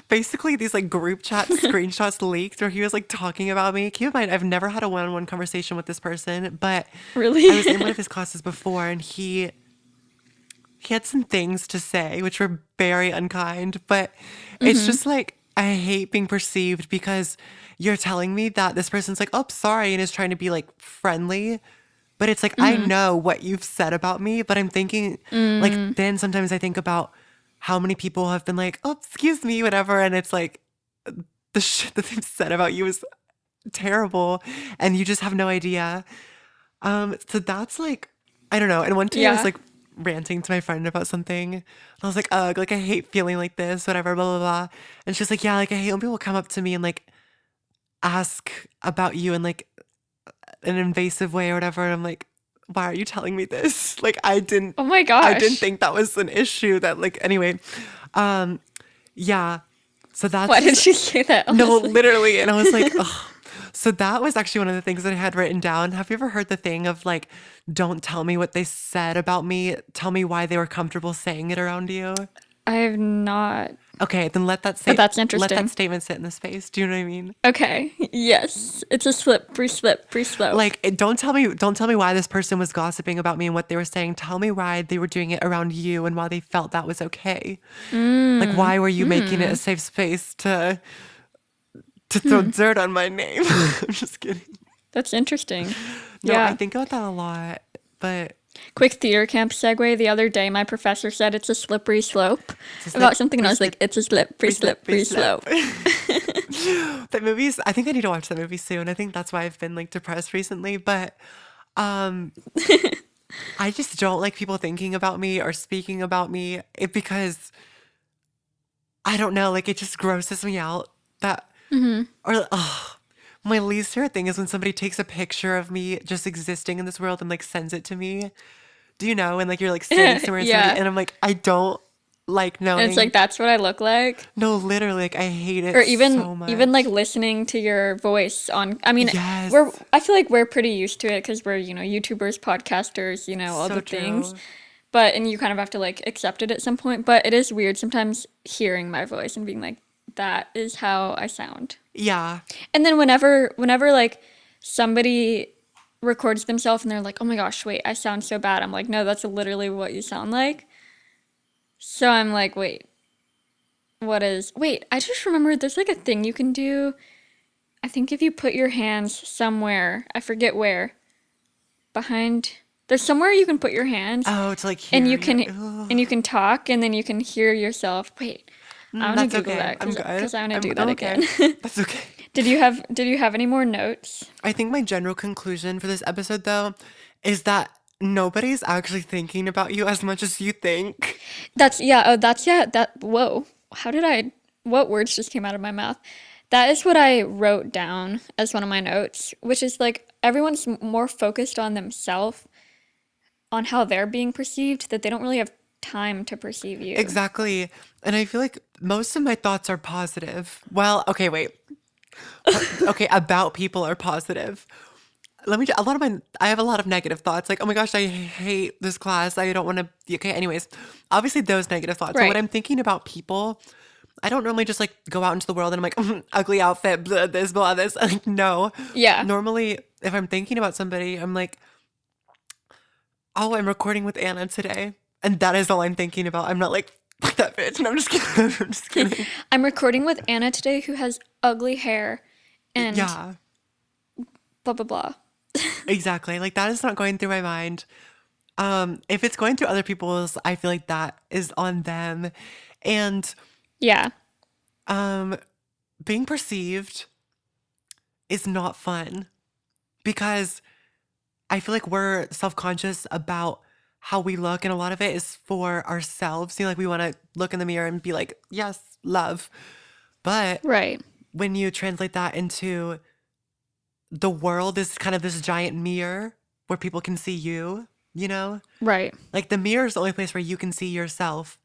S1: basically these like group chat screenshots leaked where he was like talking about me. Keep in mind, I've never had a one-on-one conversation with this person, but I
S2: Really?
S1: was in one of his classes before, and he had some things to say which were very unkind, but it's just like I hate being perceived because you're telling me that this person's like, oh, sorry, and is trying to be like friendly. But it's like, I know what you've said about me, but I'm thinking, like, then sometimes I think about how many people have been like, oh, excuse me, whatever. And it's like, the shit that they've said about you is terrible. And you just have no idea. So that's like, I don't know. And one day I was
S2: Yeah.
S1: like ranting to my friend about something. And I was like, ugh, like I hate feeling like this, whatever, blah, blah, blah. And she's like, yeah, like I hate when people come up to me and like ask about you in like an invasive way or whatever. And I'm like, why are you telling me this? Like
S2: Oh my
S1: I didn't
S2: gosh.
S1: think that was an issue that like anyway. Um, yeah. So that's
S2: Why did
S1: just
S2: she say that,
S1: no,
S2: honestly?
S1: literally. And I was like, ugh. So that was actually one of the things that I had written down. Have you ever heard the thing of like, don't tell me what they said about me, tell me why they were comfortable saying it around you?
S2: I have not.
S1: Okay, then
S2: But that's
S1: let that
S2: interesting.
S1: statement sit in the space. Do you know what I mean?
S2: Okay. Yes. It's a slippery slope.
S1: Like, don't tell me why this person was gossiping about me and what they were saying. Tell me why they were doing it around you and why they felt that was okay. Like, why were you making it a safe space to throw dirt on my name? I'm just kidding.
S2: That's interesting.
S1: No, I
S2: Yeah.
S1: think about that a lot, but
S2: Quick theater camp segue. The other day, my professor said it's a slippery slope
S1: it's a
S2: about something, and I
S1: slippery,
S2: was like, it's a
S1: slippery
S2: slippery
S1: slope.
S2: slope.
S1: That movie's, I think I need to watch that movie soon. I think that's why I've been like depressed recently, but um I just don't like people thinking about me or speaking about me because I don't know, like it just grosses me out that or my least favorite thing is when somebody takes a picture of me just existing in this world and like sends it to me. Do you know? And like you're like standing somewhere and somebody
S2: Yeah.
S1: and I'm like, I don't like
S2: And it's like,
S1: knowing.
S2: that's what I look like.
S1: No, literally, like I hate
S2: Or
S1: it
S2: even
S1: so
S2: even like
S1: much.
S2: listening to your voice on, I mean,
S1: Yes,
S2: I feel like we're pretty used to it because we're, YouTubers, podcasters, all
S1: so
S2: the things.
S1: true.
S2: But and you kind of have to like accept it at some point, but it is weird sometimes hearing my voice and being like, that is how I sound.
S1: Yeah,
S2: And then whenever like somebody records themselves and they're like, "Oh my gosh, wait, I sound so bad." I'm like, "No, that's literally what you sound like." So I'm like, "Wait, wait, I just remembered there's like a thing you can do. I think if you put your hands somewhere, I forget where, behind there's somewhere you can put your hands
S1: oh, to like
S2: and
S1: hear
S2: you
S1: your,
S2: can and you can talk and then you can hear yourself. Wait, I want to
S1: that's
S2: Google
S1: okay.
S2: that
S1: I'm
S2: cuz
S1: good.
S2: I want to do
S1: I'm
S2: that
S1: okay.
S2: again.
S1: That's okay.
S2: Did you have any more notes?
S1: I think my general conclusion for this episode, though, is that nobody's actually thinking about you as much as you think.
S2: That's yeah, oh that's yeah, that whoa. How did I what words just came out of my mouth? That is what I wrote down as one of my notes, which is like everyone's more focused on themselves, on how they're being perceived, that they don't really have time to perceive you.
S1: Exactly. And I feel like most of my thoughts are positive. Well, okay, wait. Okay, about people are positive. A lot of I have a lot of negative thoughts. Like, oh my gosh, I hate this class. I don't want to be okay. Anyways, obviously those negative thoughts. But when
S2: Right.
S1: I'm thinking about people, I don't normally just like go out into the world and I'm like, ugly outfit, blah, this, blah, this. Like, no.
S2: Yeah.
S1: Normally, if I'm thinking about somebody, I'm like, oh, I'm recording with Anna today. And that is all I'm thinking about. I'm not like, fuck that bitch. And I'm just kidding. I'm just kidding.
S2: I'm recording with Anna today who has ugly hair and
S1: Yeah,
S2: blah blah blah.
S1: exactly. Like that is not going through my mind. If it's going through other people's, I feel like that is on them. And
S2: Yeah.
S1: Um, being perceived is not fun because I feel like we're self-conscious about how we look, and a lot of it is for ourselves. Like we want to look in the mirror and be like, yes, love. But
S2: Right.
S1: when you translate that into the world is kind of this giant mirror where people can see you, you know?
S2: Right.
S1: Like the mirror is the only place where you can see yourself.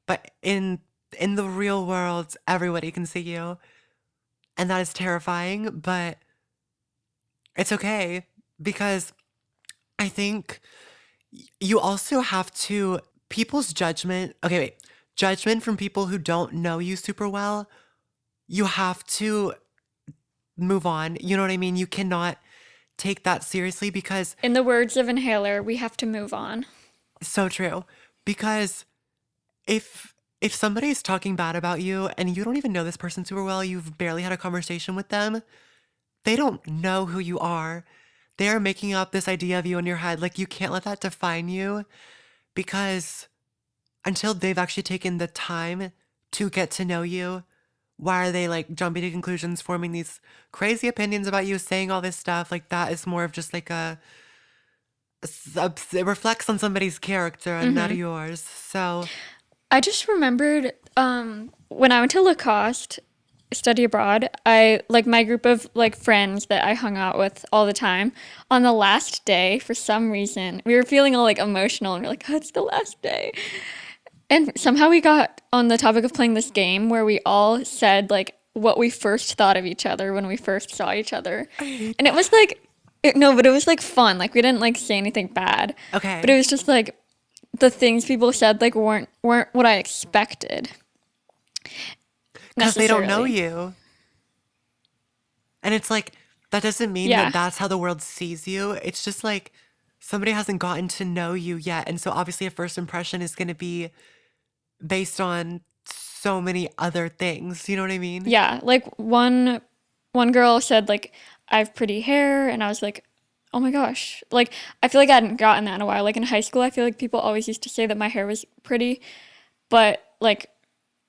S1: But in the real world, everybody can see you. And that is terrifying, but it's okay because I think you also have to people's judgment. Okay, wait. Judgment from people who don't know you super well, you have to move on. You know what I mean? You cannot take that seriously because
S2: In the words of Inhaler, we have to move on.
S1: so true. Because if somebody's talking bad about you and you don't even know this person super well, you've barely had a conversation with them, they don't know who you are. They're making up this idea of you in your head. Like you can't let that define you because until they've actually taken the time to get to know you, why are they like jumping to conclusions, forming these crazy opinions about you, saying all this stuff? Like that is more of just like it reflects on somebody's character and not yours. So,
S2: I just remembered when I went to Lacoste study abroad, I like my group of like friends that I hung out with all the time. On the last day, for some reason, we were feeling all like emotional and we're like, oh, it's the last day. And somehow we got on the topic of playing this game where we all said like what we first thought of each other when we first saw each other. And it was like no, but it was like fun. Like we didn't like say anything bad. But it
S1: okay,
S2: was just like the things people said like weren't what I expected
S1: because they don't know
S2: necessarily.
S1: you. And it's like, that doesn't mean that
S2: Yeah.
S1: that's how the world sees you. It's just like somebody hasn't gotten to know you yet. And so obviously a first impression is going to be based on so many other things. You know what I mean?
S2: Yeah, like one girl said like I have pretty hair and I was like, "Oh my gosh." Like I feel like I hadn't gotten that in a while. Like in high school, I feel like people always used to say that my hair was pretty, but like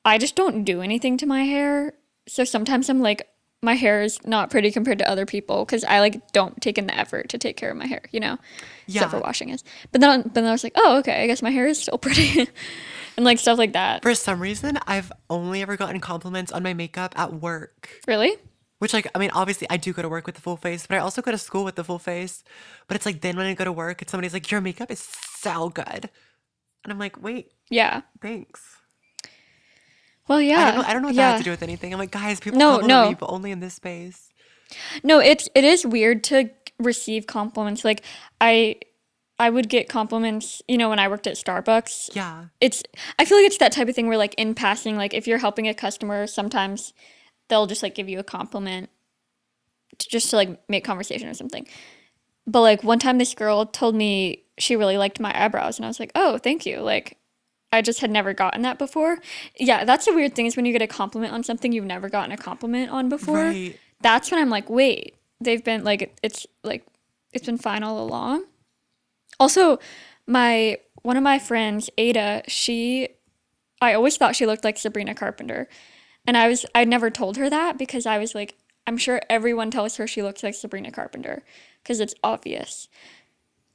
S2: I just don't do anything to my hair. So sometimes I'm like my hair is not pretty compared to other people because I like don't take in the effort to take care of my hair, you know, except for
S1: Yeah.
S2: washing is. But then I was like, oh, okay, I guess my hair is still pretty, and like stuff like that.
S1: For some reason, I've only ever gotten compliments on my makeup at work.
S2: Really?
S1: Which, like, I mean, obviously, I do go to work with the full face, but I also go to school with the full face. But it's like, then when I go to work, and somebody's like, your makeup is so good. And I'm like, wait,
S2: Yeah.
S1: thanks.
S2: Well, yeah,
S1: I don't know what that has to
S2: yeah.
S1: do with anything. I'm like, guys, people
S2: No,
S1: compliment me,
S2: no,
S1: but only in this space.
S2: no. It is weird to receive compliments. Like I I would get compliments, when I worked at Starbucks.
S1: Yeah.
S2: It's I feel like it's that type of thing where like in passing, like if you're helping a customer, sometimes they'll just like give you a compliment just to like make conversation or something. But like one time this girl told me she really liked my eyebrows and I was like, "Oh, thank you." Like I just had never gotten that before. Yeah, that's the weird thing is when you get a compliment on something you've never gotten a compliment on before.
S1: Right.
S2: That's when I'm like, "Wait, they've been like it's like it's been fine all along." Also, my one of my friends, Ada, I always thought she looked like Sabrina Carpenter. And I never told her that because I was like, I'm sure everyone tells her she looks like Sabrina Carpenter because it's obvious.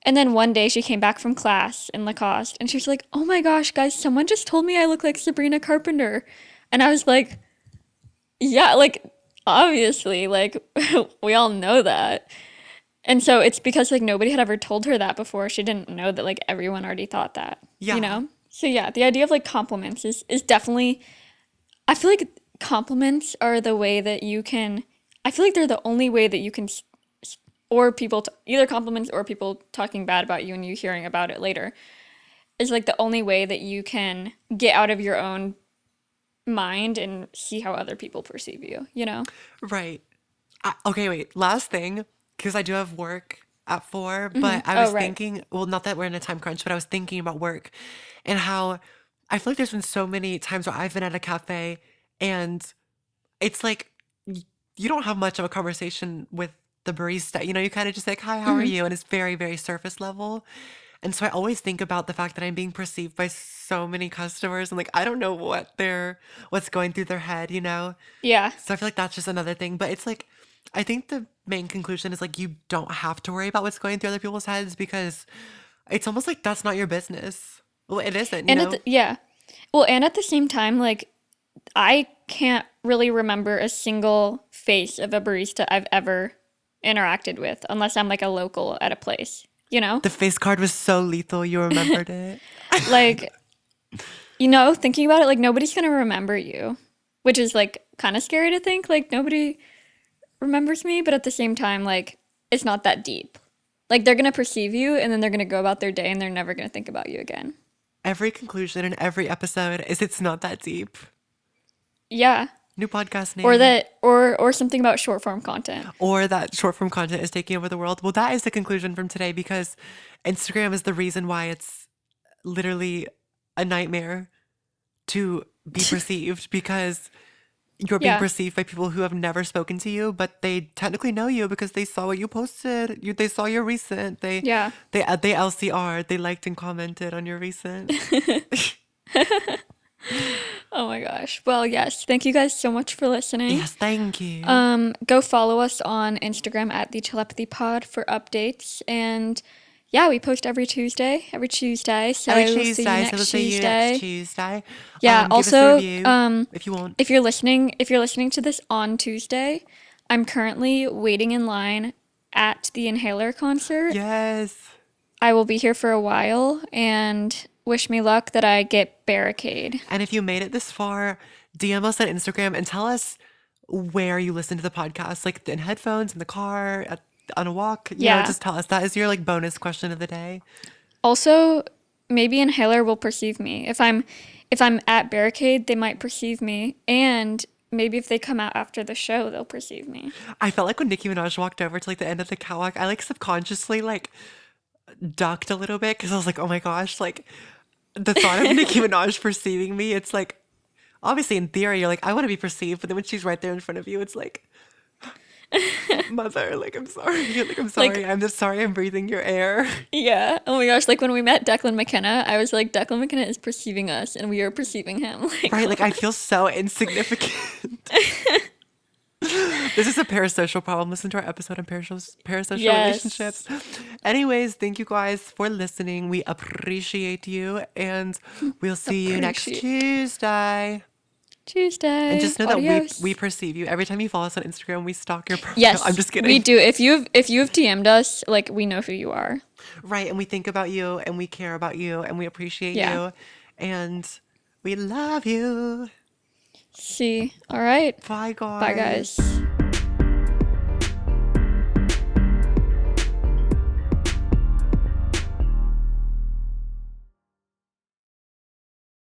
S2: And then one day she came back from class in Lacoste and she was like, "Oh my gosh, guys, someone just told me I look like Sabrina Carpenter." And I was like, "Yeah, like obviously, like we all know that." And so it's because like nobody had ever told her that before. She didn't know that like everyone already thought that, you
S1: Yeah.
S2: know? So yeah, the idea of like compliments is definitely I feel like compliments are the way that you can I feel like they're the only way that you can or people either compliments or people talking bad about you and you hearing about it later is like the only way that you can get out of your own mind and see how other people perceive you, you know?
S1: Right. Okay, wait. Last thing, because I do have work at 4, but I
S2: Oh,
S1: was
S2: right.
S1: thinking, well, not that we're in a time crunch, but I was thinking about work and how I feel like there's been so many times where I've been at a cafe and it's like you don't have much of a conversation with the barista. You know, you kind of just like, hi, how are you? And it's very, very surface level. And so I always think about the fact that I'm being perceived by so many customers and like I don't know what's going through their head, you know?
S2: Yeah.
S1: So I feel like that's just another thing. But it's like I think the main conclusion is like you don't have to worry about what's going through other people's heads because it's almost like that's not your business. Well, it isn't, you
S2: And
S1: know?
S2: yeah. Well, and at the same time, like I can't really remember a single face of a barista I've ever interacted with unless I'm like a local at a place, you know?
S1: The face card was so lethal, you remembered it.
S2: Like, thinking about it, like nobody's gonna remember you, which is like kind of scary to think. Like nobody remembers me, but at the same time, like it's not that deep. Like they're gonna perceive you and then they're gonna go about their day and they're never gonna think about you again.
S1: Every conclusion in every episode is it's not that deep.
S2: Yeah.
S1: New podcast name.
S2: Or that or something about short form content.
S1: Or that short form content is taking over the world. Well, that is the conclusion from today because Instagram is the reason why it's literally a nightmare to be perceived because you're being
S2: Yeah.
S1: perceived by people who have never spoken to you, but they technically know you because they saw what you posted. They saw your recent.
S2: Yeah.
S1: They LCR. They liked and commented on your recent.
S2: Oh my gosh. Well, yes. Thank you guys so much for listening.
S1: Yes, thank you.
S2: Go follow us on Instagram at the Telepathy Pod for updates. And yeah, we post every Tuesday. So
S1: Every
S2: we'll see
S1: Tuesday,
S2: you
S1: so
S2: next
S1: we'll see you
S2: Tuesday.
S1: next Tuesday.
S2: Yeah.
S1: Give us a
S2: Also,
S1: review if you want.
S2: if you're listening to this on Tuesday, I'm currently waiting in line at the Inhaler concert.
S1: Yes.
S2: I will be here for a while, and wish me luck that I get Barricade.
S1: And if you made it this far, DM us on Instagram and tell us where you listen to the podcast, like in headphones, in the car, on a walk. You know,
S2: Yeah.
S1: just tell us. That is your like bonus question of the day.
S2: Also, maybe Inhaler will perceive me. If I'm at Barricade, they might perceive me, and maybe if they come out after the show, they'll perceive me.
S1: I felt like when Nicki Minaj walked over to like the end of the catwalk, I like subconsciously like ducked a little bit because I was like, oh my gosh, like the thought of Nicki Minaj perceiving me, it's like obviously in theory you're like, I want to be perceived, but then when she's right there in front of you, it's like mother, like I'm sorry. Like I'm sorry. I'm just sorry I'm breathing your air.
S2: Yeah. Oh my gosh. Like when we met Declan McKenna, I was like, Declan McKenna is perceiving us, and we are perceiving him. Like,
S1: Right, like I feel so insignificant. This is a parasocial problem. Listen to our episode on parasocial
S2: Yes.
S1: relationships. Anyways, thank you guys for listening. We appreciate you, and we'll see you next
S2: Appreciate.
S1: Tuesday.
S2: Tuesday.
S1: And just know
S2: Adios.
S1: that we perceive you. Every time you follow us on Instagram, we stalk your profile.
S2: Yes,
S1: I'm just kidding.
S2: we do. If you've DM'd us, like we know who you are.
S1: Right, and we think about you, and we care about you, and we appreciate
S2: Yeah.
S1: you, and we love you.
S2: See. All right.
S1: Bye, guys.
S2: Bye, guys.